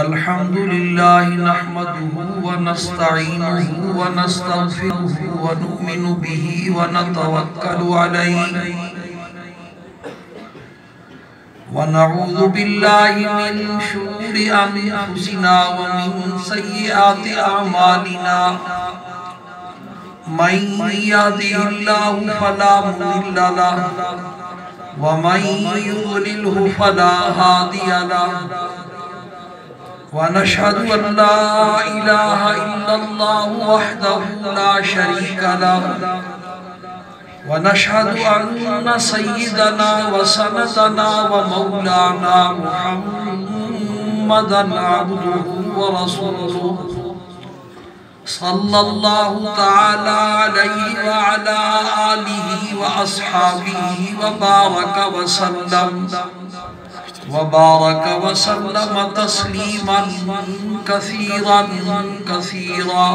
الحمد لله نحمده ونستعينه ونستغفره ونؤمن به ونتوكل عليه ونعوذ بالله من شرور أنفسنا ومن سيئات أعمالنا من يهده الله فلا مضل له ومن يضلله فلا هادي له ونشهد أن لا إله إلا الله وحده لا شريك له ونشهد أن سيدنا وسندنا ومولانا محمدا عبده ورسوله صلى الله تعالى عليه وعلى آله وأصحابه وبارك وسلم تسليما كثيرا كثيرا.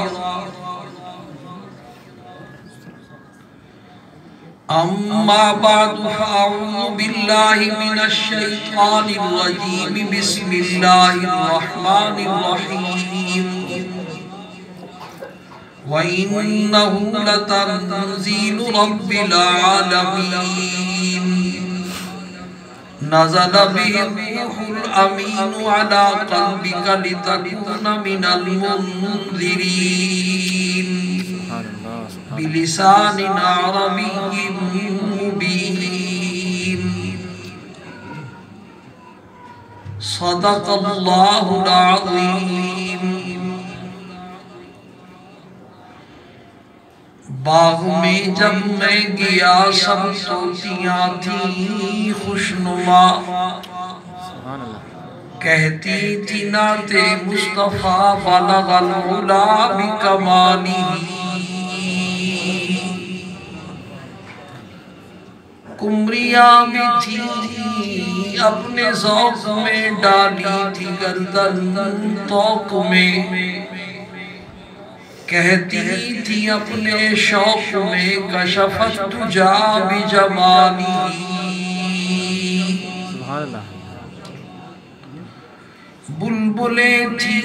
أما بعد فأعوذ بالله من الشيطان الرجيم. بسم الله الرحمن الرحيم. وإنه لتنزيل رب العالمين نزل به الروح الأمين على قلبك لتكون من المنذرين بلسان عربي مبين. صدق الله العظيم. باغ میں جب میں گیا سب طوطیاں تھیں خوشنما کہتی تھی نعت مصطفیٰ بلغ العلا بکمالہ. قمریاں بھی تھی اپنے ذوق میں ڈالی تھی گردن طوق میں کہتی تھی اپنے شوق میں کشفت تجا بجمالی. بلبلیں تھی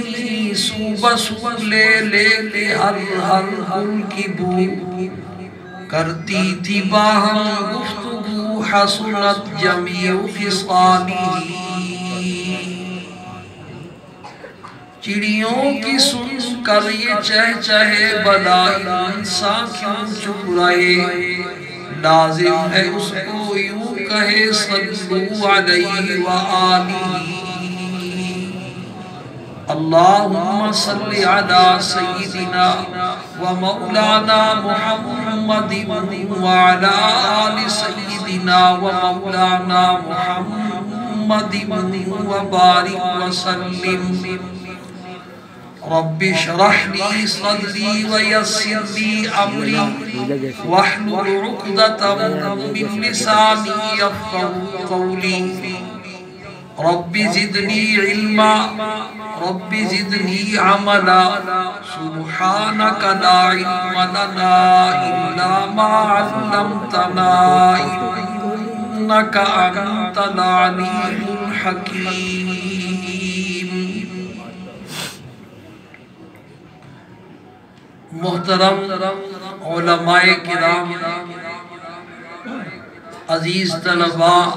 سو بسو لے لے لے ہر ہر گل کی بو کرتی تھی باہم گفتگو حسنت جمیع خصالی. چڑیوں کی سن کر یہ چہچہے بلا انسان کیوں چپ رہے لازم ہے اس کو یوں کہے صلو علیہ وآلہ. اللہم صلی علی سیدنا و مولانا محمد وعلا آل سیدنا و مولانا محمد وبارک وسلم. رب اشرح لي صدري ويسر لي أمري واحلل عقدة من لساني يفقهوا قولي. رب زدني علما رب زدني عملا سبحانك لا علم لنا إلا ما علمتنا إنك أنت العليم الحكيم. محترم علماء کرام، عزیز طلباء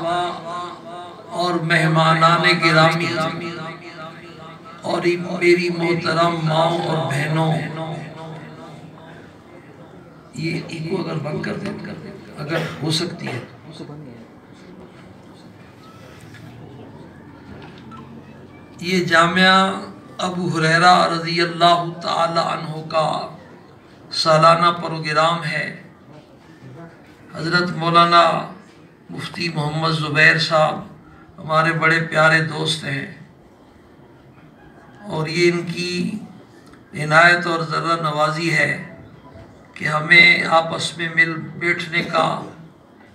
اور مہمانان گرامی اور میری محترم ماں اور بہنوں، یہ ایکو اگر بند کر دیں اگر ہو سکتی ہے. یہ جامعہ ابو ہریرہ رضی اللہ تعالی عنہ کا سالانہ پروگرام ہے. حضرت مولانا مفتی محمد زبیر صاحب ہمارے بڑے پیارے دوست ہیں اور یہ ان کی عنایت اور ذرہ نوازی ہے کہ ہمیں آپس میں مل بیٹھنے کا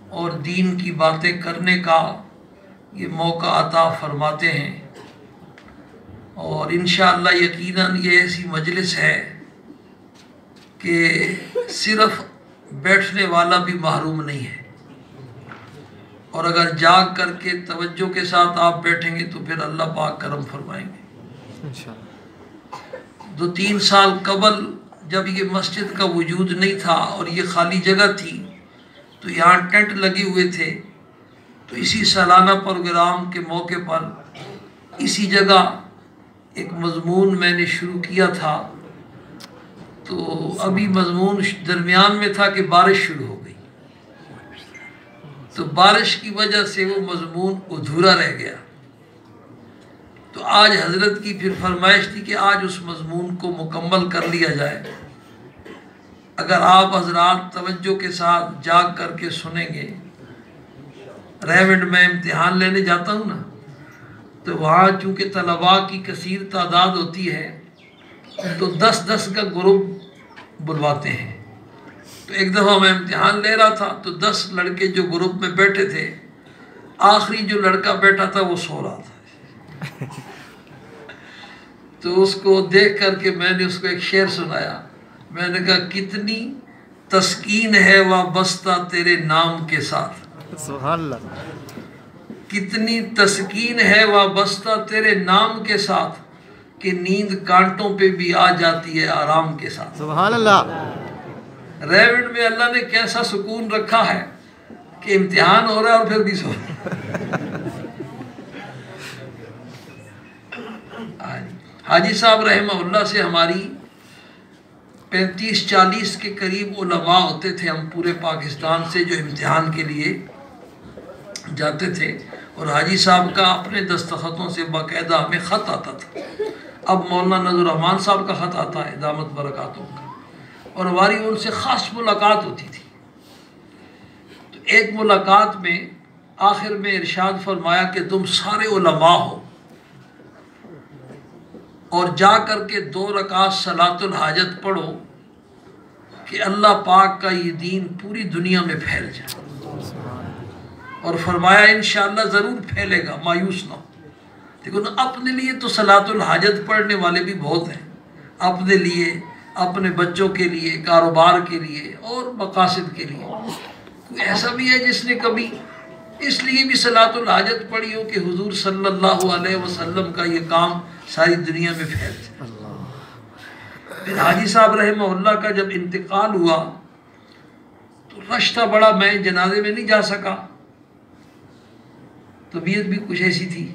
اور دین کی باتیں کرنے کا یہ موقع عطا فرماتے ہیں. اور انشاءاللہ یقیناً یہ ایسی مجلس ہے کہ صرف بیٹھنے والا بھی محروم نہیں ہے اور اگر جاگ کر کے توجہ کے ساتھ آپ بیٹھیں گے تو پھر اللہ پاک کرم فرمائیں گے. انشاءاللہ 2-3 سال قبل جب یہ مسجد کا وجود نہیں تھا اور یہ خالی جگہ تھی تو یہاں ٹینٹ لگے ہوئے تھے، تو اسی سالانہ پروگرام کے موقع پر اسی جگہ ایک مضمون میں نے شروع کیا تھا، تو ابھی مضمون درمیان میں تھا کہ بارش شروع ہو گئی، تو بارش کی وجہ سے وہ مضمون ادھورا رہ گیا۔ تو آج حضرت کی پھر فرمائش تھی کہ آج اس مضمون کو مکمل کر لیا جائے۔ اگر آپ حضرات توجہ کے ساتھ جاگ کر کے سنیں گے، ریونڈ میں امتحان لینے جاتا ہوں نا، تو وہاں چونکہ طلباء کی کثیر تعداد ہوتی ہے تو 10-10 کا گروپ بلواتے ہیں۔ تو ایک دفعہ میں امتحان لے رہا تھا تو 10 لڑکے جو گروپ میں بیٹھے تھے، آخری جو لڑکا بیٹھا تھا وہ سو رہا تھا۔ تو اس کو دیکھ کر کے میں نے اس کو ایک شعر سنایا، میں نے کہا کتنی تسکین ہے وابستہ تیرے نام کے ساتھ، سبحان اللہ، کتنی تسکین ہے وابستہ تیرے نام کے ساتھ کہ نیند کانٹوں پہ بھی آ جاتی ہے آرام کے ساتھ۔ سبحان اللہ۔ ریونڈ میں اللہ نے کیسا سکون رکھا ہے کہ امتحان ہو رہا ہے اور پھر بھی سو حاجی صاحب رحمہ اللہ سے ہماری 35-40 کے قریب علماء ہوتے تھے، ہم پورے پاکستان سے جو امتحان کے لیے جاتے تھے، اور حاجی صاحب کا اپنے دستخطوں سے باقاعدہ ہمیں خط آتا تھا۔ اب مولانا نذر الرحمان صاحب کا خط آتا ہے، دامت برکاتوں کا، اور ہماری ان سے خاص ملاقات ہوتی تھی۔ تو ایک ملاقات میں آخر میں ارشاد فرمایا کہ تم سارے علماء ہو اور جا کر کے 2 رکعت صلاۃ الحاجت پڑھو کہ اللہ پاک کا یہ دین پوری دنیا میں پھیل جائے، اور فرمایا انشاءاللہ ضرور پھیلے گا، مایوس نہ ہو۔ دیکھو نا، اپنے لیے تو صلاۃ الحاجت پڑھنے والے بھی بہت ہیں، اپنے لیے، اپنے بچوں کے لیے، کاروبار کے لیے اور مقاصد کے لیے۔ کوئی ایسا بھی ہے جس نے کبھی اس لیے بھی صلاۃ الحاجت پڑھی ہو کہ حضور صلی اللہ علیہ وسلم کا یہ کام ساری دنیا میں پھیل جائے؟ پھر حاجی صاحب رحمہ اللہ کا جب انتقال ہوا تو رش تھا بڑا، میں جنازے میں نہیں جا سکا، طبیعت بھی کچھ ایسی تھی۔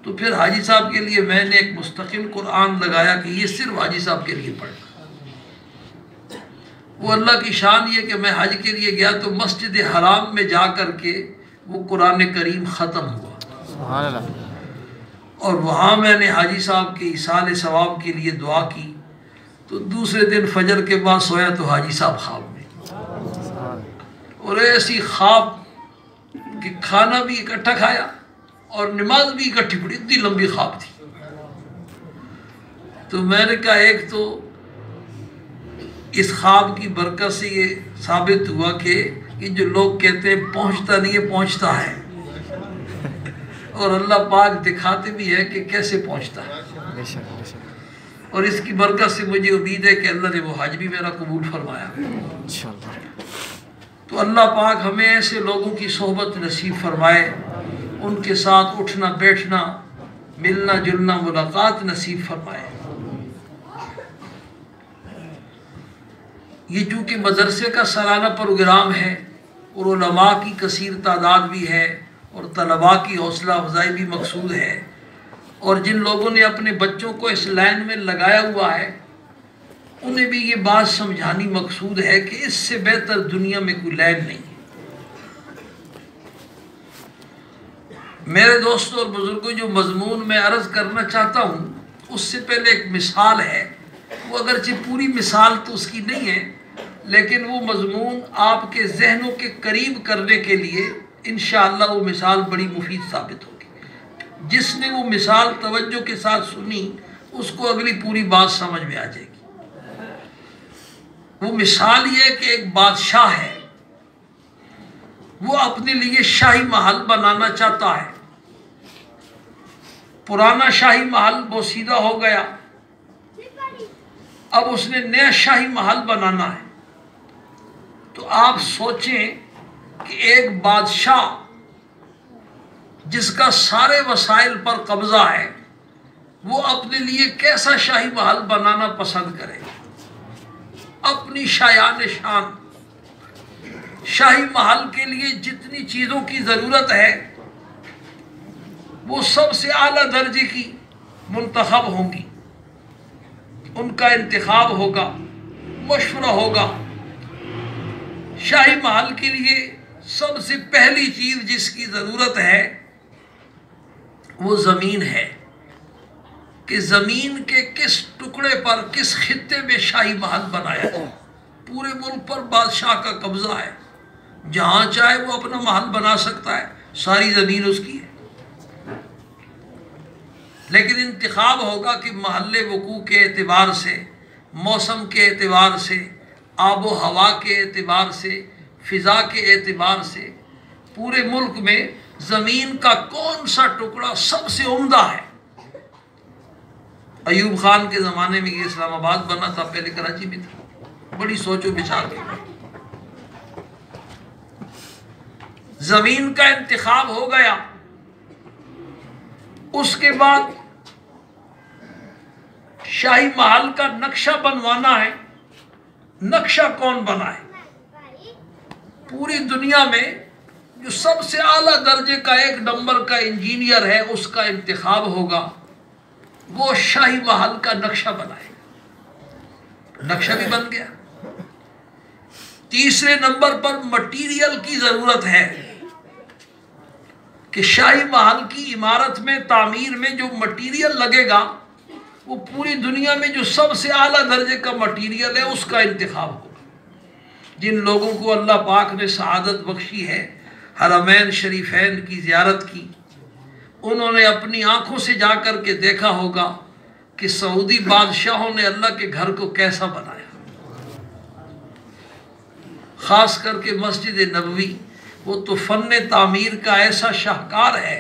تو پھر حاجی صاحب کے لیے میں نے ایک مستقل قرآن لگایا کہ یہ صرف حاجی صاحب کے لیے پڑھنا۔ وہ اللہ کی شان یہ کہ میں حج کے لیے گیا تو مسجد حرام میں جا کر کے وہ قرآن کریم ختم ہوا، سبحان اللہ، اور وہاں میں نے حاجی صاحب کے ایصال ثواب کے لیے دعا کی۔ تو دوسرے دن فجر کے بعد سویا تو حاجی صاحب خواب میں، اور ایسی خواب کہ کھانا بھی اکٹھا کھایا اور نماز بھی اکٹھی پڑھی، اتنی لمبی خواب تھی۔ تو میں نے کہا ایک تو اس خواب کی برکت سے یہ ثابت ہوا کہ یہ جو لوگ کہتے ہیں پہنچتا نہیں ہے، پہنچتا ہے، اور اللہ پاک دکھاتے بھی ہے کہ کیسے پہنچتا ہے۔ بے شک بے شک، اور اس کی برکت سے مجھے امید ہے کہ اللہ نے وہ حج بھی میرا قبول فرمایا۔ انشاءاللہ۔ تو اللہ پاک ہمیں ایسے لوگوں کی صحبت نصیب فرمائے، ان کے ساتھ اٹھنا بیٹھنا، ملنا جلنا، ملاقات نصیب فرمائے۔ یہ چونکہ مدرسے کا سالانہ پروگرام ہے اور علماء کی کثیر تعداد بھی ہے اور طلباء کی حوصلہ افزائی بھی مقصود ہے، اور جن لوگوں نے اپنے بچوں کو اس لائن میں لگایا ہوا ہے انہیں بھی یہ بات سمجھانی مقصود ہے کہ اس سے بہتر دنیا میں کوئی لائن نہیں ہے۔ میرے دوستوں اور بزرگوں، جو مضمون میں عرض کرنا چاہتا ہوں اس سے پہلے ایک مثال ہے، وہ اگرچہ پوری مثال تو اس کی نہیں ہے، لیکن وہ مضمون آپ کے ذہنوں کے قریب کرنے کے لیے انشاءاللہ وہ مثال بڑی مفید ثابت ہوگی۔ جس نے وہ مثال توجہ کے ساتھ سنی اس کو اگلی پوری بات سمجھ میں آ جائے گی۔ وہ مثال یہ ہے کہ ایک بادشاہ ہے، وہ اپنے لیے شاہی محل بنانا چاہتا ہے۔ پرانا شاہی محل بوسیدہ ہو گیا، اب اس نے نیا شاہی محل بنانا ہے۔ تو آپ سوچیں کہ ایک بادشاہ جس کا سارے وسائل پر قبضہ ہے، وہ اپنے لیے کیسا شاہی محل بنانا پسند کرے. اپنی شایان شان شاہی محل کے لیے جتنی چیزوں کی ضرورت ہے وہ سب سے اعلیٰ درجے کی منتخب ہوں گی. ان کا انتخاب ہوگا، مشورہ ہوگا. شاہی محل کے لیے سب سے پہلی چیز جس کی ضرورت ہے وہ زمین ہے، کہ زمین کے کس ٹکڑے پر، کس خطے میں شاہی محل بنایا جائے. پورے ملک پر بادشاہ کا قبضہ ہے، جہاں چاہے وہ اپنا محل بنا سکتا ہے، ساری زمین اس کی ہے. لیکن انتخاب ہوگا کہ محل وقوع کے اعتبار سے، موسم کے اعتبار سے، آب و ہوا کے اعتبار سے، فضا کے اعتبار سے پورے ملک میں زمین کا کون سا ٹکڑا سب سے عمدہ ہے. ایوب خان کے زمانے میں یہ اسلام آباد بنا تھا، پہلے کراچی میں تھا. بڑی سوچ و بچار کی زمین کا انتخاب ہو گیا. اس کے بعد شاہی محل کا نقشہ بنوانا ہے. نقشہ کون بنائے؟ پوری دنیا میں جو سب سے اعلیٰ درجے کا 1 نمبر کا انجینئر ہے اس کا انتخاب ہوگا. وہ شاہی محل کا نقشہ بنائے گا. نقشہ بھی بن گیا. تیسرے نمبر پر مٹیریل کی ضرورت ہے کہ شاہی محل کی عمارت میں، تعمیر میں جو مٹیریل لگے گا وہ پوری دنیا میں جو سب سے اعلیٰ درجے کا مٹیریل ہے اس کا انتخاب ہوگا. جن لوگوں کو اللہ پاک نے سعادت بخشی ہے، حرمین شریفین کی زیارت کی، انہوں نے اپنی آنکھوں سے جا کر کے دیکھا ہوگا کہ سعودی بادشاہوں نے اللہ کے گھر کو کیسا بنایا. خاص کر کے مسجد نبوی، وہ تو فن تعمیر کا ایسا شاہکار ہے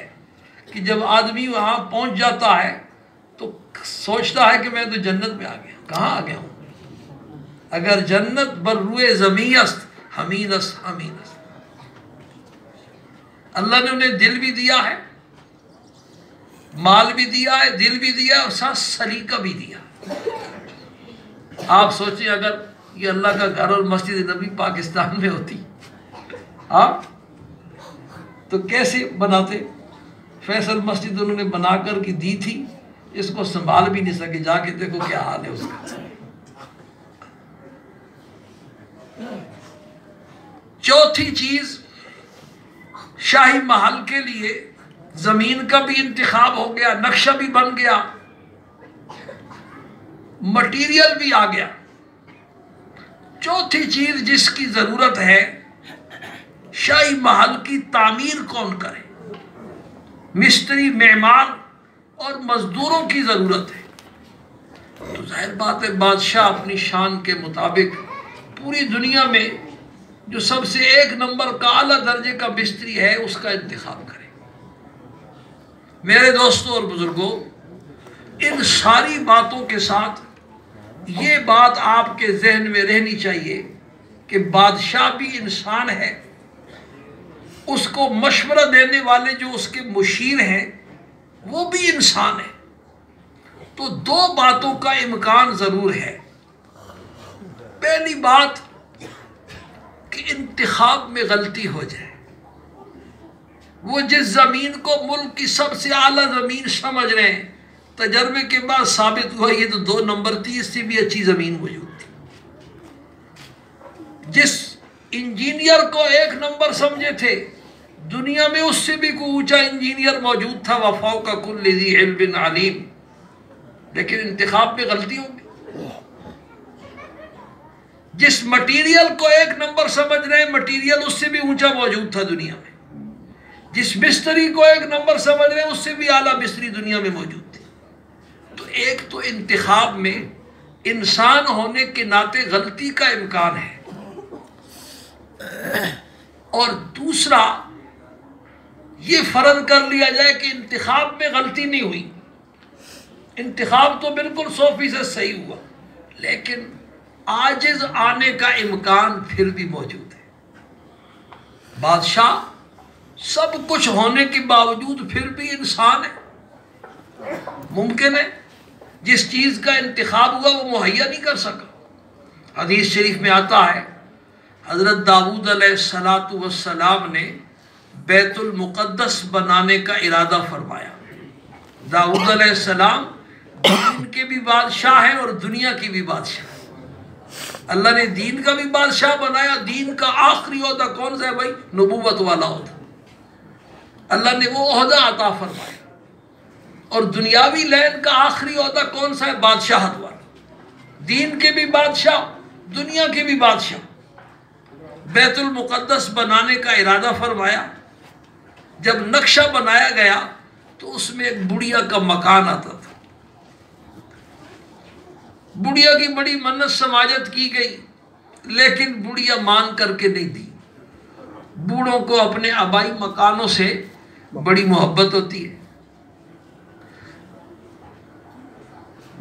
کہ جب آدمی وہاں پہنچ جاتا ہے تو سوچتا ہے کہ میں تو جنت میں آ گیا. کہاں آ گیا ہوں؟ اگر جنت بر روئے زمین است ہمین است ہمین است. اللہ نے انہیں دل بھی دیا ہے، مال بھی دیا ہے، دل بھی دیا ہے، اور ساتھ سلیقہ بھی دیا. آپ سوچیں اگر یہ اللہ کا گھر اور مسجد نبی پاکستان میں ہوتی تو کیسے بناتے. فیصل مسجد انہوں نے بنا کر کی دی تھی، اس کو سنبھال بھی نہیں سکے. جا کے دیکھو کیا حال ہے اس کا. چوتھی چیز، شاہی محل کے لیے زمین کا بھی انتخاب ہو گیا، نقشہ بھی بن گیا، مٹیریل بھی آ گیا. چوتھی چیز جس کی ضرورت ہے، شاہی محل کی تعمیر کون کرے. مستری، معمار اور مزدوروں کی ضرورت ہے. تو ظاہر بات ہے بادشاہ اپنی شان کے مطابق پوری دنیا میں جو سب سے 1 نمبر کا اعلیٰ درجے کا مستری ہے اس کا انتخاب کرے. میرے دوستوں اور بزرگوں، ان ساری باتوں کے ساتھ یہ بات آپ کے ذہن میں رہنی چاہیے کہ بادشاہ بھی انسان ہے، اس کو مشورہ دینے والے جو اس کے مشیر ہیں وہ بھی انسان ہیں. تو 2 باتوں کا امکان ضرور ہے. پہلی بات کہ انتخاب میں غلطی ہو جائے. وہ جس زمین کو ملک کی سب سے اعلیٰ زمین سمجھ رہے ہیں، تجربے کے بعد ثابت ہوا یہ تو 2 نمبر تھی، اس سے بھی اچھی زمین موجود تھی. جس انجینئر کو 1 نمبر سمجھے تھے، دنیا میں اس سے بھی کوئی اونچا انجینئر موجود تھا. وفوق کل ذی علم علیم. لیکن انتخاب میں غلطی ہوگی. جس مٹیریل کو 1 نمبر سمجھ رہے ہیں، مٹیریل اس سے بھی اونچا موجود تھا دنیا میں. جس مستری کو 1 نمبر سمجھ رہے ہیں، اس سے بھی اعلیٰ مستری دنیا میں موجود تھی. تو ایک تو انتخاب میں انسان ہونے کے ناطے غلطی کا امکان ہے، اور دوسرا یہ فرض کر لیا جائے کہ انتخاب میں غلطی نہیں ہوئی، انتخاب تو بالکل 100% صحیح ہوا، لیکن عاجز آنے کا امکان پھر بھی موجود ہے. بادشاہ سب کچھ ہونے کے باوجود پھر بھی انسان ہے. ممکن ہے جس چیز کا انتخاب ہوا وہ مہیا نہیں کر سکا۔ حدیث شریف میں آتا ہے حضرت داؤد علیہ السلام نے بیت المقدس بنانے کا ارادہ فرمایا۔ داؤد علیہ السلام دین کے بھی بادشاہ ہیں اور دنیا کی بھی بادشاہ ہیں۔ اللہ نے دین کا بھی بادشاہ بنایا۔ دین کا آخری عہدہ کون سا ہے بھائی؟ نبوت والا عہدہ۔ اللہ نے وہ عہدہ عطا فرمایا۔ اور دنیاوی لین کا آخری عہدہ کون سا ہے؟ بادشاہت والا۔ دین کے بھی بادشاہ، دنیا کے بھی بادشاہ۔ بیت المقدس بنانے کا ارادہ فرمایا۔ جب نقشہ بنایا گیا تو اس میں ایک بڑھیا کا مکان آتا تھا۔ بڑھیا کی بڑی منت سماجت کی گئی، لیکن بڑھیا مان کر کے نہیں دی۔ بوڑھوں کو اپنے آبائی مکانوں سے بڑی محبت ہوتی ہے۔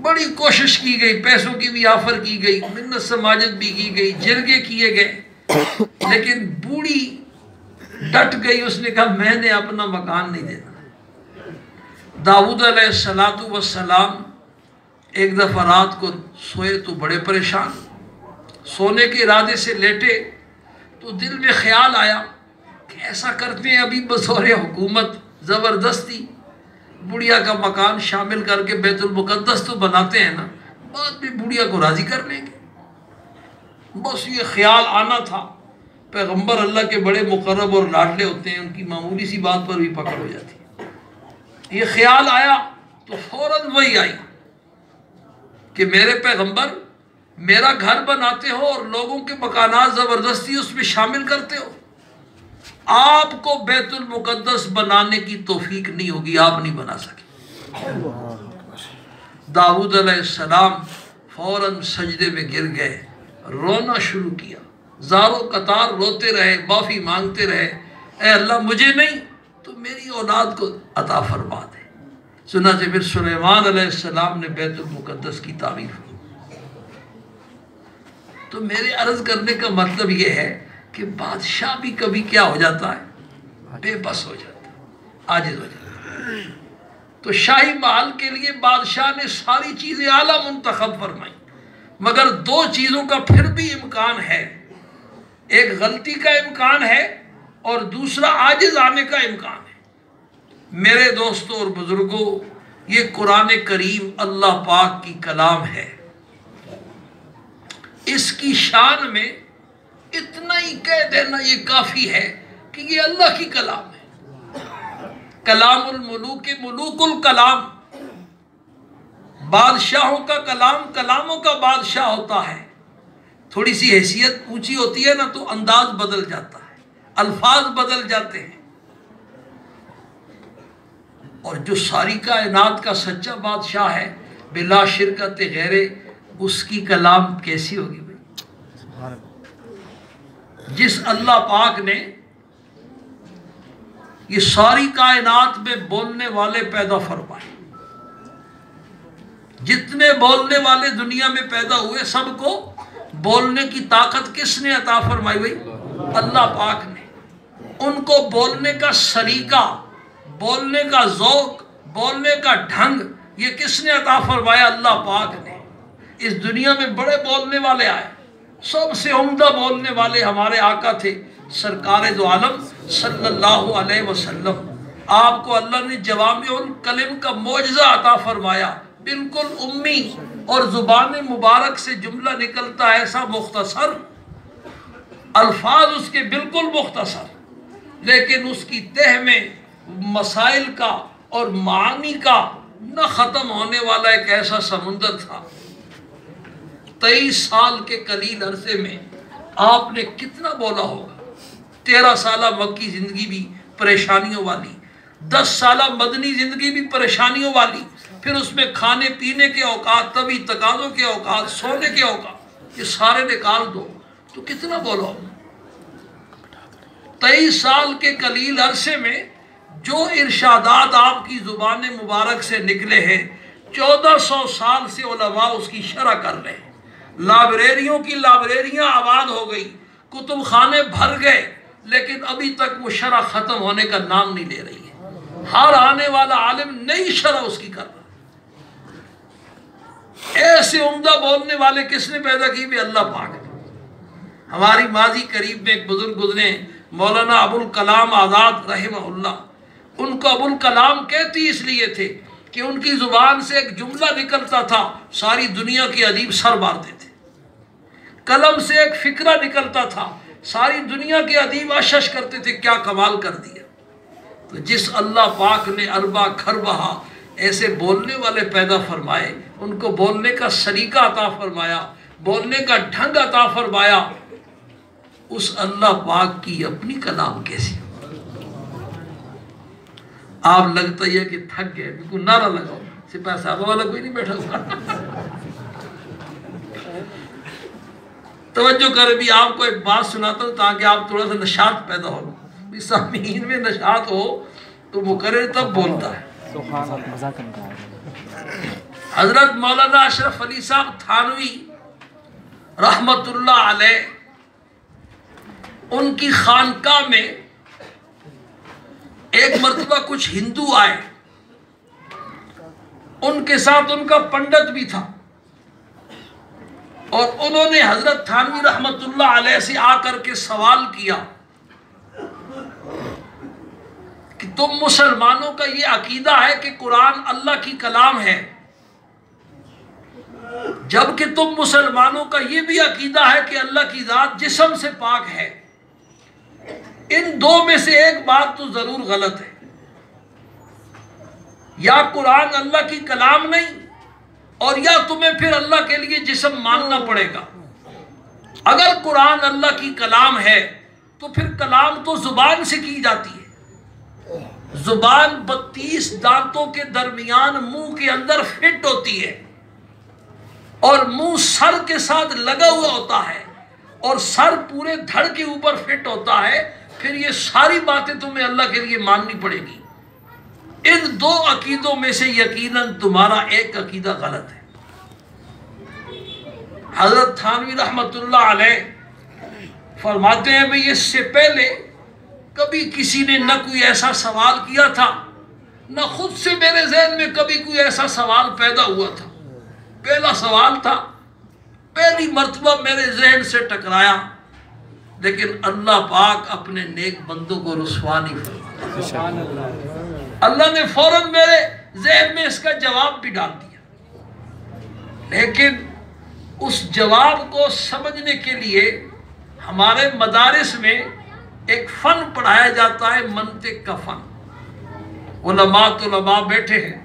بڑی کوشش کی گئی، پیسوں کی بھی آفر کی گئی، منت سماجت بھی کی گئی، جرگے کیے گئے، لیکن بوڑھی ڈٹ گئی۔ اس نے کہا میں نے اپنا مکان نہیں دینا۔ داؤد علیہ السلام ایک دفعہ رات کو سوئے تو بڑے پریشان، سونے کے ارادے سے لیٹے تو دل میں خیال آیا کہ ایسا کرتے ہیں ابھی بطور حکومت زبردستی بڑھیا کا مکان شامل کر کے بیت المقدس تو بناتے ہیں نا، بعد میں بڑھیا کو راضی کر لیں گے۔ بس یہ خیال آنا تھا۔ پیغمبر اللہ کے بڑے مقرب اور لاڈلے ہوتے ہیں، ان کی معمولی سی بات پر بھی پکڑ ہو جاتی ہے۔ یہ خیال آیا تو فوراً وہی آئی کہ میرے پیغمبر میرا گھر بناتے ہو اور لوگوں کے مکانات زبردستی اس میں شامل کرتے ہو، آپ کو بیت المقدس بنانے کی توفیق نہیں ہوگی، آپ نہیں بنا سکے۔ داؤد علیہ السلام فوراً سجدے میں گر گئے، رونا شروع کیا، زاروں قطار روتے رہے، معافی مانگتے رہے، اے اللہ مجھے نہیں تو میری اولاد کو عطا فرما دے۔ چنانچہ پھر سلیمان علیہ السلام نے بیت المقدس کی تعمیر کی۔ تو میرے عرض کرنے کا مطلب یہ ہے کہ بادشاہ بھی کبھی کیا ہو جاتا ہے؟ بے بس ہو جاتا ہے، عاجز ہو جاتا ہے۔ تو شاہی محل کے لیے بادشاہ نے ساری چیزیں اعلیٰ منتخب فرمائی، مگر دو چیزوں کا پھر بھی امکان ہے۔ ایک غلطی کا امکان ہے اور دوسرا عاجز آنے کا امکان ہے۔ میرے دوستوں اور بزرگوں، یہ قرآن کریم اللہ پاک کی کلام ہے۔ اس کی شان میں اتنا ہی کہہ دینا یہ کافی ہے کہ یہ اللہ کی کلام ہے۔ کلام الملوک ملوک الکلام، بادشاہوں کا کلام کلاموں کا بادشاہ ہوتا ہے۔ تھوڑی سی حیثیت اونچی ہوتی ہے نا تو انداز بدل جاتا ہے، الفاظ بدل جاتے ہیں۔ اور جو ساری کائنات کا سچا بادشاہ ہے بلا شرکت غیرے، اس کی کلام کیسی ہوگی بھائی؟ جس اللہ پاک نے یہ ساری کائنات میں بولنے والے پیدا فرمائے، جتنے بولنے والے دنیا میں پیدا ہوئے سب کو بولنے کی طاقت کس نے عطا فرمائی بھائی؟ اللہ پاک نے۔ ان کو بولنے کا سلیقہ، بولنے کا ذوق، بولنے کا ڈھنگ یہ کس نے عطا فرمایا؟ اللہ پاک نے۔ اس دنیا میں بڑے بولنے والے آئے، سب سے عمدہ بولنے والے ہمارے آقا تھے سرکار دو عالم صلی اللہ علیہ وسلم۔ آپ کو اللہ نے جوامع الکلم کا معجزہ عطا فرمایا، بالکل امی اور زبان مبارک سے جملہ نکلتا ایسا مختصر، الفاظ اس کے بالکل مختصر، لیکن اس کی تہ میں مسائل کا اور معانی کا نہ ختم ہونے والا ایک ایسا سمندر تھا۔ 23 سال کے قلیل عرصے میں آپ نے کتنا بولا ہوگا۔ 13 سالہ مکی زندگی بھی پریشانیوں والی، 10 سالہ مدنی زندگی بھی پریشانیوں والی، پھر اس میں کھانے پینے کے اوقات، طبی تقاضوں کے اوقات، سونے کے اوقات، یہ سارے نکال دو تو کتنا بولا ہوگا۔ 23 سال کے قلیل عرصے میں جو ارشادات آپ کی زبان مبارک سے نکلے ہیں، 1400 سال سے علماء اس کی شرح کر رہے ہیں۔ لائبریریوں کی لائبریریاں آباد ہو گئی، کتب خانے بھر گئے، لیکن ابھی تک وہ شرح ختم ہونے کا نام نہیں لے رہی ہے۔ ہر آنے والا عالم نئی شرح اس کی کر رہا ہے۔ ایسے عمدہ بولنے والے کس نے پیدا کی؟ بھی اللہ پاک نے۔ ہماری ماضی قریب میں ایک بزرگ گزرے مولانا ابو الکلام آزاد رحمہ اللہ، ان کو ابو الکلام کہتی اس لیے تھے کہ ان کی زبان سے ایک جملہ نکلتا تھا ساری دنیا کے ادیب سر مارتے تھے، قلم سے ایک فکرہ نکلتا تھا ساری دنیا کے ادیب اشش کرتے تھے کیا کمال کر دیا۔ تو جس اللہ پاک نے اربا کھربہا ایسے بولنے والے پیدا فرمائے، ان کو بولنے کا سلیقہ عطا فرمایا، بولنے کا ڈھنگ عطا فرمایا، اس اللہ پاک کی اپنی کلام کیسی؟ آپ لگتا ہے کہ تھک گئے، بالکل نعرہ لگاؤ، سپاہ صاحبہ والا کوئی نہیں بیٹھا ہوا۔ توجہ کرے بھی، آپ کو ایک بات سناتا ہوں تاکہ آپ تھوڑا سا نشاط پیدا ہو، سامعین میں نشاط ہو تو مقرر تب بولتا ہے۔ حضرت مولانا اشرف علی صاحب تھانوی رحمت اللہ علیہ، ان کی خانقاہ میں ایک مرتبہ کچھ ہندو آئے، ان کے ساتھ ان کا پنڈت بھی تھا، اور انہوں نے حضرت تھانوی رحمت اللہ علیہ سے آ کر کے سوال کیا کہ تم مسلمانوں کا یہ عقیدہ ہے کہ قرآن اللہ کی کلام ہے، جبکہ تم مسلمانوں کا یہ بھی عقیدہ ہے کہ اللہ کی ذات جسم سے پاک ہے، ان دو میں سے ایک بات تو ضرور غلط ہے، یا قرآن اللہ کی کلام نہیں، اور یا تمہیں پھر اللہ کے لیے جسم ماننا پڑے گا۔ اگر قرآن اللہ کی کلام ہے تو پھر کلام تو زبان سے کی جاتی ہے، زبان 32 دانتوں کے درمیان منہ کے اندر فٹ ہوتی ہے، اور منہ سر کے ساتھ لگا ہوا ہوتا ہے، اور سر پورے دھڑ کے اوپر فٹ ہوتا ہے، پھر یہ ساری باتیں تمہیں اللہ کے لیے ماننی پڑے گی۔ ان دو عقیدوں میں سے یقیناً تمہارا ایک عقیدہ غلط ہے۔ حضرت تھانوی رحمت اللہ علیہ فرماتے ہیں بھئی اس سے پہلے کبھی کسی نے نہ کوئی ایسا سوال کیا تھا، نہ خود سے میرے ذہن میں کبھی کوئی ایسا سوال پیدا ہوا تھا، پہلا سوال تھا، پہلی مرتبہ میرے ذہن سے ٹکرایا، لیکن اللہ پاک اپنے نیک بندوں کو رسوا نہیں فرماتا۔ اللہ نے فوراً میرے ذہن میں اس کا جواب بھی ڈال دیا، لیکن اس جواب کو سمجھنے کے لیے ہمارے مدارس میں ایک فن پڑھایا جاتا ہے، منطق کا فن۔ علماء بیٹھے ہیں،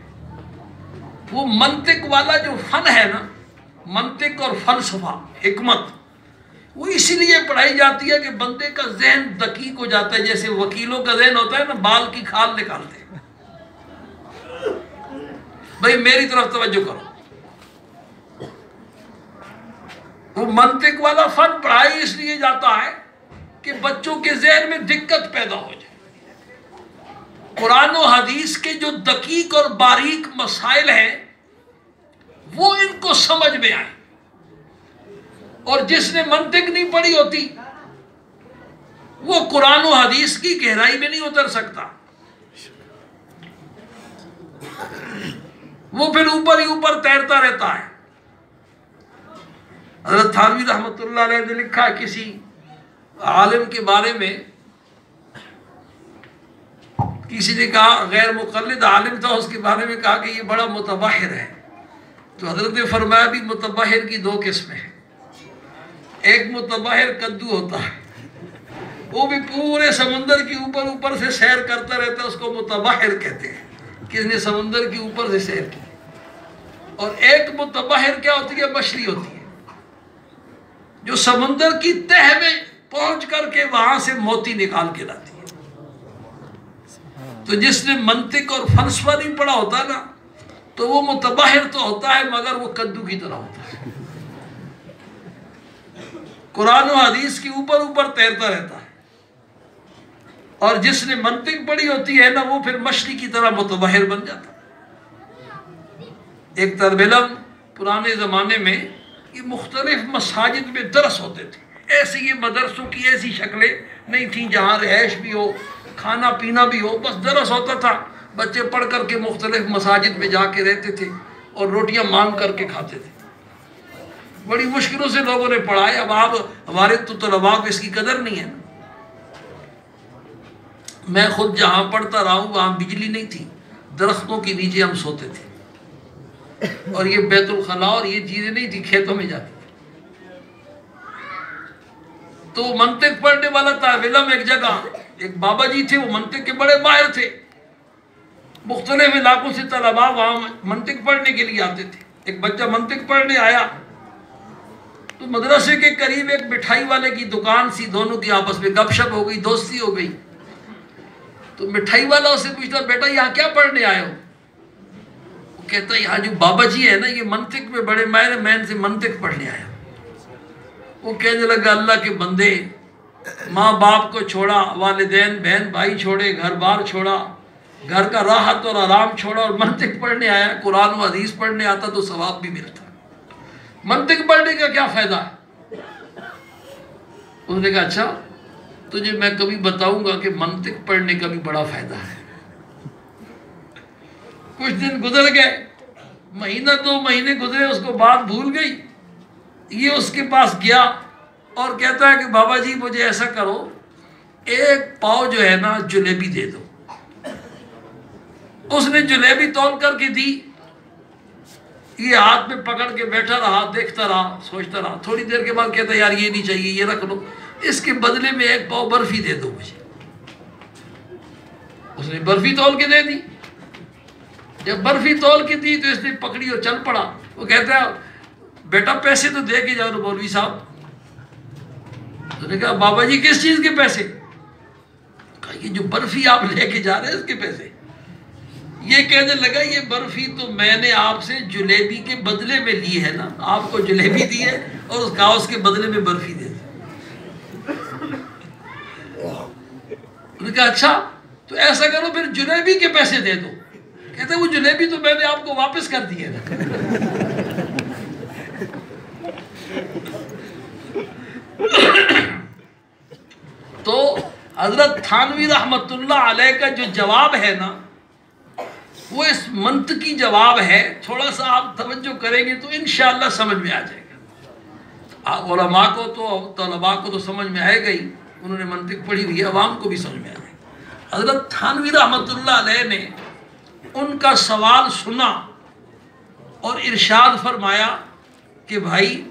وہ منطق والا جو فن ہے نا، منطق اور فلسفہ، حکمت، وہ اسی لیے پڑھائی جاتی ہے کہ بندے کا ذہن دقیق ہو جاتا ہے، جیسے وکیلوں کا ذہن ہوتا ہے نا، بال کی کھال نکالتے ہیں۔ بھئی میری طرف توجہ کرو، وہ منطق والا فن پڑھائی اس لیے جاتا ہے کہ بچوں کے ذہن میں دقت پیدا ہو جائے، قرآن و حدیث کے جو دقیق اور باریک مسائل ہیں وہ ان کو سمجھ میں آئے، اور جس نے منطق نہیں پڑھی ہوتی وہ قرآن و حدیث کی گہرائی میں نہیں اتر سکتا، وہ پھر اوپر ہی اوپر تیرتا رہتا ہے۔ حضرت تھانوی رحمت اللہ علیہ نے لکھا ہے کسی عالم کے بارے میں، کسی نے کہا، غیر مقلد عالم تھا، اس کے بارے میں کہا کہ یہ بڑا متبحر ہے، تو حضرت نے فرمایا بھی متبحر کی دو قسمیں ہیں، ایک متبحر کدو ہوتا ہے، وہ بھی پورے سمندر کے اوپر سے سیر کرتا رہتا ہے، اس کو متبحر کہتے ہیں، کس نے سمندر کے اوپر سے سیر کی۔ اور ایک متبحر کیا ہوتی ہے؟ مچھلی ہوتی ہے، جو سمندر کی تہ میں پہنچ کر کے وہاں سے موتی نکال کے لاتی ہے۔ تو جس نے منطق اور فلسفہ نہیں پڑھا ہوتا نا، تو وہ متبحر تو ہوتا ہے مگر وہ کدو کی طرح ہوتا ہے، قرآن و حدیث کے اوپر تیرتا رہتا ہے، اور جس نے منطق پڑھی ہوتی ہے نا، وہ پھر مچھلی کی طرح متبحر بن جاتا ہے۔ ایک طالب علم پرانے زمانے میں یہ مختلف مساجد میں درس ہوتے تھے، ایسے یہ مدرسوں کی ایسی شکلیں نہیں تھیں جہاں رہائش بھی ہو، کھانا پینا بھی ہو، بس درس ہوتا تھا، بچے پڑھ کر کے مختلف مساجد میں جا کے رہتے تھے اور روٹیاں مانگ کر کے کھاتے تھے۔ بڑی مشکلوں سے لوگوں نے پڑھا ہے. اب آپ ہمارے تو طلباء کو اس کی قدر نہیں ہے. میں خود جہاں پڑھتا رہا ہوں وہاں بجلی نہیں تھی، درختوں کے نیچے ہم سوتے تھے، اور یہ بیت الخلاء اور یہ چیزیں نہیں تھی، کھیتوں میں جاتی تھی. تو منطق پڑھنے والا طالب علم ایک جگہ، ایک بابا جی تھے، وہ منطق کے بڑے ماہر تھے. مختلف علاقوں سے طلباء وہاں منطق پڑھنے کے لیے آتے تھے. ایک بچہ منطق پڑھنے آیا تو مدرسے کے قریب ایک مٹھائی والے کی دکان سی، دونوں کی آپس میں گپ شپ ہو گئی، دوستی ہو گئی. تو مٹھائی والا اسے پوچھتا، بیٹا یہاں کیا پڑھنے آئے ہو؟ وہ کہتا یہاں جو بابا جی ہے نا یہ منطق میں بڑے ماہر ہیں، میں ان سے منطق پڑھنے آیا ہوں. وہ کہنے لگا اللہ کے بندے، ماں باپ کو چھوڑا، والدین بہن بھائی چھوڑے، گھر بار چھوڑا، گھر کا راحت اور آرام چھوڑا اور منطق پڑھنے آیا. قرآن و حدیث پڑھنے آتا تو ثواب بھی ملتا. منطق پڑھنے کا کیا فائدہ ہے؟ انہوں نے کہا اچھا تجھے میں کبھی بتاؤں گا کہ منطق پڑھنے کا بھی بڑا فائدہ ہے. کچھ دن گزر گئے، مہینہ 2 مہینے گزرے، اس کو بات بھول گئی. یہ اس کے پاس گیا اور کہتا ہے کہ بابا جی مجھے ایسا کرو، 1 پاؤ جو ہے نا جلیبی دے دو. اس نے جلیبی تول کر کے دی. یہ ہاتھ میں پکڑ کے بیٹھا رہا، دیکھتا رہا، سوچتا رہا. تھوڑی دیر کے بعد کہتا یار یہ نہیں چاہیے، یہ رکھ لو، اس کے بدلے میں 1 پاؤ برفی دے دو مجھے. اس نے برفی تول کے دے دی. جب برفی تول کے دی تو اس نے پکڑی اور چل پڑا. وہ کہتا ہے بیٹا پیسے تو دے کے جاؤ مولوی صاحب. تو نے کہا بابا جی کس چیز کے پیسے؟ کہا یہ جو برفی آپ لے کے جا رہے ہیں اس کے پیسے. یہ کہنے لگا یہ برفی تو میں نے آپ سے جلیبی کے بدلے میں لی ہے نا، آپ کو جلیبی دی ہے اور اس کاؤس کے بدلے میں برفی دے دی. انہوں نے کہا اچھا تو ایسا کرو پھر جلیبی کے پیسے دے دو. کہتے وہ جلیبی تو میں نے آپ کو واپس کر دی ہے. تو حضرت تھانوی رحمت اللہ علیہ کا جو جواب ہے نا وہ اس منطقی جواب ہے. تھوڑا سا آپ توجہ کریں گے تو انشاءاللہ سمجھ میں آ جائے گا. علماء کو تو طلباء کو تو سمجھ میں آئے گا ہی، انہوں نے منطق پڑھی ہوئی ہے، عوام کو بھی سمجھ میں آ جائے گا. حضرت تھانوی رحمت اللہ علیہ نے ان کا سوال سنا اور ارشاد فرمایا کہ بھائی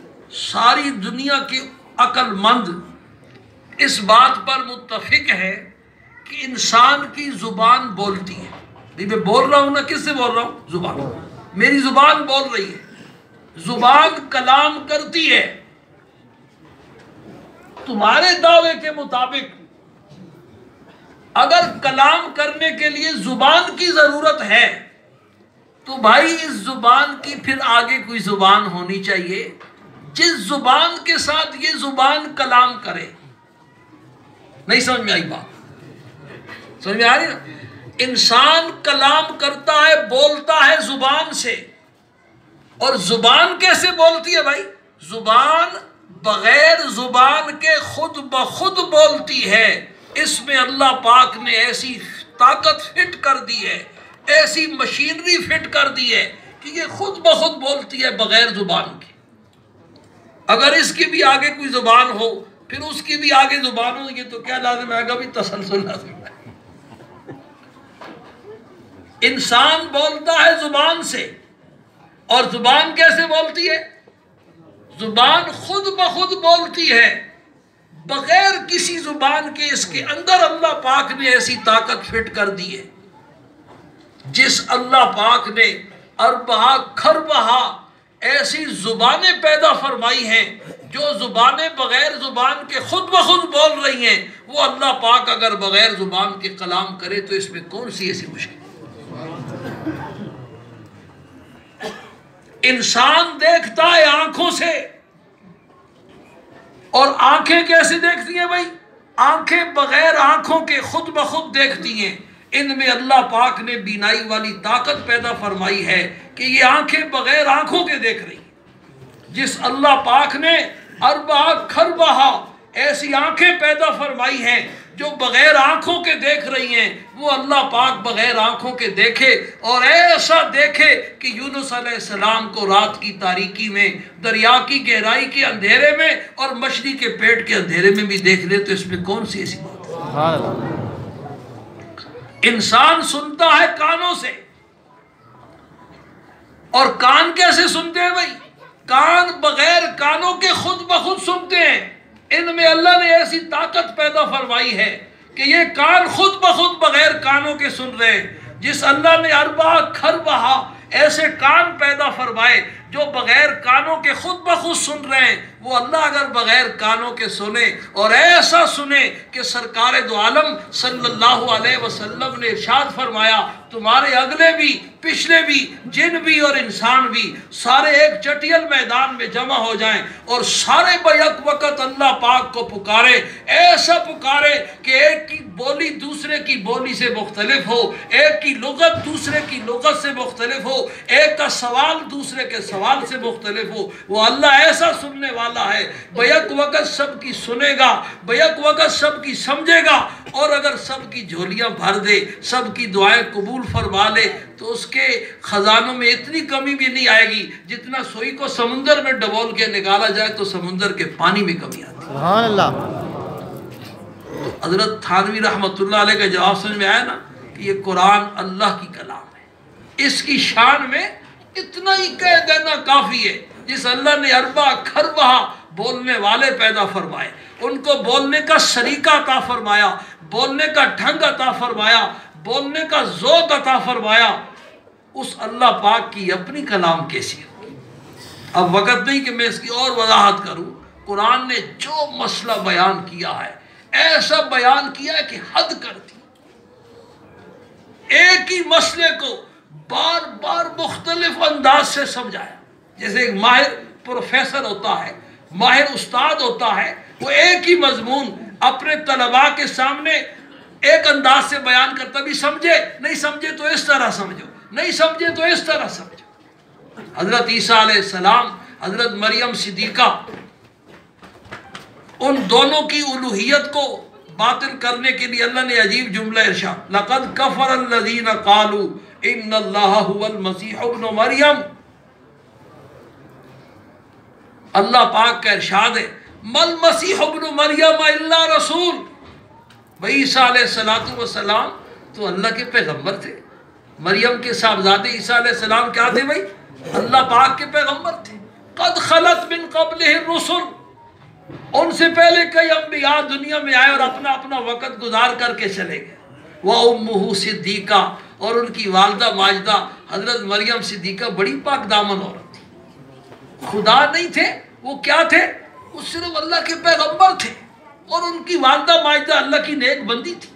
ساری دنیا کے عقل مند اس بات پر متفق ہے کہ انسان کی زبان بولتی ہے. میں بول رہا ہوں نا، کس سے بول رہا ہوں؟ زبان. میری زبان بول رہی ہے، زبان کلام کرتی ہے. تمہارے دعوے کے مطابق اگر کلام کرنے کے لیے زبان کی ضرورت ہے تو بھائی اس زبان کی پھر آگے کوئی زبان ہونی چاہیے جس زبان کے ساتھ یہ زبان کلام کرے. نہیں سمجھ میں آئی بات؟ سمجھ میں آ رہی نا؟ انسان کلام کرتا ہے، بولتا ہے زبان سے. اور زبان کیسے بولتی ہے بھائی؟ زبان بغیر زبان کے خود بخود بولتی ہے. اس میں اللہ پاک نے ایسی طاقت فٹ کر دی ہے، ایسی مشینری فٹ کر دی ہے کہ یہ خود بخود بولتی ہے بغیر زبان کے. اگر اس کی بھی آگے کوئی زبان ہو پھر اس کی بھی آگے زبان ہو، یہ تو کیا لازم ہے گا بھی تسلسل لازم ہے. انسان بولتا ہے زبان سے، اور زبان کیسے بولتی ہے؟ زبان خود بخود بولتی ہے بغیر کسی زبان کے. اس کے اندر اللہ پاک نے ایسی طاقت فٹ کر دی ہے. جس اللہ پاک نے اربعہ کھربہا ایسی زبانیں پیدا فرمائی ہیں جو زبانیں بغیر زبان کے خود بخود بول رہی ہیں، وہ اللہ پاک اگر بغیر زبان کے کلام کرے تو اس میں کون سی ایسی مشکل؟ انسان دیکھتا ہے آنکھوں سے، اور آنکھیں کیسے دیکھتی ہیں بھائی؟ آنکھیں بغیر آنکھوں کے خود بخود دیکھتی ہیں. ان میں اللہ پاک نے بینائی والی طاقت پیدا فرمائی ہے کہ یہ آنکھیں بغیر آنکھوں کے دیکھ رہی ہیں. جس اللہ پاک نے اربعہ کھربہا ایسی آنکھیں پیدا فرمائی ہیں جو بغیر آنکھوں کے دیکھ رہی ہیں وہ اللہ پاک بغیر آنکھوں کے دیکھے اور ایسا دیکھے کہ یونس علیہ السلام کو رات کی تاریکی میں، دریا کی گہرائی کے اندھیرے میں اور مچھلی کے پیٹ کے اندھیرے میں بھی دیکھ لے، تو اس میں کون سی ایسی بات ہے؟ سبحان اللہ۔ انسان سنتا ہے کانوں سے، اور کان کیسے سنتے ہیں بھائی؟ کان بغیر کانوں کے خود بخود سنتے ہیں۔ ان میں اللہ نے ایسی طاقت پیدا فرمائی ہے کہ یہ کان خود بخود بغیر کانوں کے سن رہے ہیں۔ جس اللہ نے اربع خربہ ایسے کان پیدا فرمائے جو بغیر کانوں کے خود بخود سن رہے ہیں، وہ اللہ اگر بغیر کانوں کے سنے اور ایسا سنے کہ سرکار دو عالم صلی اللہ علیہ وسلم نے ارشاد فرمایا تمہارے اگلے بھی پچھلے بھی جن بھی اور انسان بھی سارے ایک چٹیل میدان میں جمع ہو جائیں اور سارے بیک وقت اللہ پاک کو پکارے، ایسا پکارے کہ ایک کی بولی دوسرے کی بولی سے مختلف ہو، ایک کی لغت دوسرے کی لغت سے مختلف ہو، ایک کا سوال دوسرے کے سوال سے مختلف ہو، وہ اللہ ایسا سننے والا ہے، بیک وقت سب کی سنے گا، بیک وقت سب کی سمجھے گا، اور اگر سب کی جھولیاں بھر دے، سب کی دعائیں قبول فرما لے تو اس کے خزانوں میں اتنی کمی بھی نہیں آئے گی جتنا سوئی کو سمندر میں ڈبول کے نکالا جائے تو سمندر کے پانی میں کمی آتی ہے۔ سبحان اللہ۔ تو حضرت تھانوی رحمۃ اللہ علیہ کا جواب سمجھ میں آیا نا کہ یہ قرآن اللہ کی کلام ہے، اس کی شان میں اتنا ہی کہہ دینا کافی ہے۔ جس اللہ نے اربع خربہ بولنے والے پیدا فرمائے، ان کو بولنے کا سلیقہ عطا فرمایا، بولنے کا ڈھنگ عطا فرمایا، بولنے کا ذوق عطا فرمایا، اس اللہ پاک کی اپنی کلام کیسی ہوگی؟ اب وقت نہیں کہ میں اس کی اور وضاحت کروں۔ قرآن نے جو مسئلہ بیان کیا ہے ایسا بیان کیا ہے کہ حد کر دی۔ ایک ہی مسئلے کو بار بار مختلف انداز سے سمجھایا۔ جیسے ایک ماہر پروفیسر ہوتا ہے، ماہر استاد ہوتا ہے، وہ ایک ہی مضمون اپنے طلباء کے سامنے ایک انداز سے بیان کرتا، بھی سمجھے نہیں سمجھے تو اس طرح سمجھو، نہیں سمجھے تو اس طرح سمجھو۔ حضرت عیسیٰ علیہ السلام، حضرت مریم صدیقہ، ان دونوں کی الوہیت کو باطل کرنے کے لیے اللہ نے عجیب جملہ ارشاد، لَقَدْ كَفَرَ الَّذِينَ قَالُوا إِنَّ اللَّهَ هُوَ الْمَسِيحُ ابْنُ مَرْيَمَ۔ اللہ پاک کا ارشاد ہے مَا الْمَسِيحُ ابْنُ مَرْيَمَ إِلَّا رَسُولٌ۔ بھئی عیسیٰ علیہ السلام تو اللہ کے پیغمبر تھے، مریم کے صاحبزادے عیسیٰ علیہ السلام کیا تھے بھئی؟ اللہ پاک کے پیغمبر تھے۔ قَدْ خَلَتْ مِن قَبْلِهِ الرُّسُلُ، ان سے پہلے کئی انبیاء دنیا میں آئے اور اپنا اپنا وقت گزار کر کے چلے گئے۔ وَأُمُّهُ صِدِّيقَةٌ، اور ان کی والدہ ماجدہ حضرت مریم صدیقہ بڑی پاک دامن عورت تھی۔ خدا نہیں تھے، وہ کیا تھے؟ وہ صرف اللہ کے پیغمبر تھے، اور ان کی والدہ ماجدہ اللہ کی نیک بندی تھی۔